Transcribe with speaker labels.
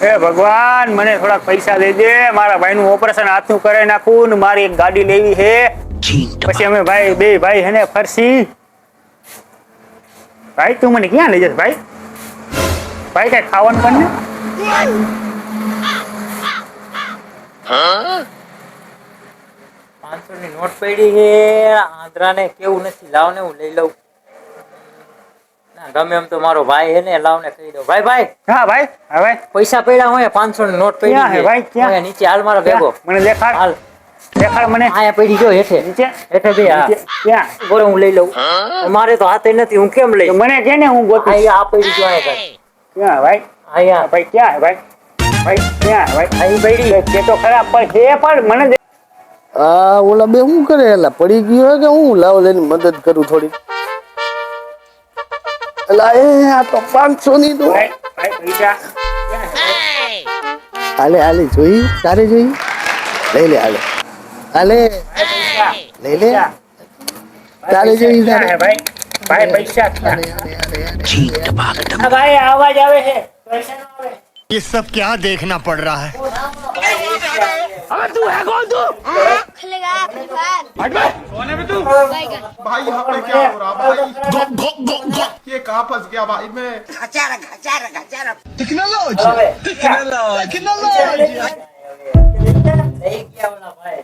Speaker 1: એ ભગવાન મને થોડાક પૈસા દઈ દે, મારા ભાઈનું ઓપરેશન હાથનું કરાવી નાખું ને મારી એક ગાડી લેવી છે, પછી અમે ભાઈ બે ભાઈ હેને ફરસી. ભાઈ તું મને ક્યાં લઈ જશ ભાઈ? ભાઈ કઈ ખાવાનું બને?
Speaker 2: 500 ની નોટ પડી છે. આંધ્રાને કેવું નથી, લાવ ને હું લઈ લઉં. ગમે એમ તો મારો ભાઈ હે ને, લાવ ને કહી દો. ભાઈ ભાઈ.
Speaker 1: હા ભાઈ. હા ભાઈ
Speaker 2: પૈસા પડ્યા હોય 500 ની નોટ પડી છે
Speaker 1: ભાઈ. ક્યાં?
Speaker 2: નીચે હાલ મારો ભેગો.
Speaker 1: મને દેખાડ.
Speaker 2: હાલ
Speaker 1: દેખાડ મને.
Speaker 2: આયા પડી જો હેઠે.
Speaker 1: નીચે
Speaker 2: હેઠે બે. હા
Speaker 1: ક્યાં?
Speaker 2: બોલો હું લઈ લઉં. મારે તો હાથે નથી, હું કેમ લઈ?
Speaker 1: મને કે ને હું ગોતું.
Speaker 2: આયા આ પડી જો આયા કર.
Speaker 1: ક્યાં ભાઈ?
Speaker 2: આયા
Speaker 1: ભાઈ ક્યાં ભાઈ? ભાઈ ક્યાં ભાઈ?
Speaker 2: આઈ પડી.
Speaker 1: કે તો ખરાબ પણ છે, પણ મને
Speaker 3: આ ઓલા બે શું કરે? એલા પડી ગયો કે હું લાવ લઈને મદદ કરું થોડી. એલા એ આ તો 500 ની તો
Speaker 1: ભાઈ પૈસા
Speaker 3: હાલે હાલે જોઈ તારે જોઈ લઈ લે હાલે હાલે લઈ લે તારે જોઈ તારે
Speaker 1: ભાઈ પૈસા ભાઈ આવાજ આવે છે, પૈસા ન આવે.
Speaker 4: ये सब क्या देखना पड़ रहा है?
Speaker 1: હવે તું હે કોણ તું?
Speaker 5: खेलेगा फ्री फायर
Speaker 6: सोने में तू
Speaker 5: भाई
Speaker 6: भाई यहाँ पे क्या हो रहा भाई ये कहाँ फंस गया भाई मैं
Speaker 2: ટેકનોલોજી. લઈ ગયા ઓલા ભાઈ.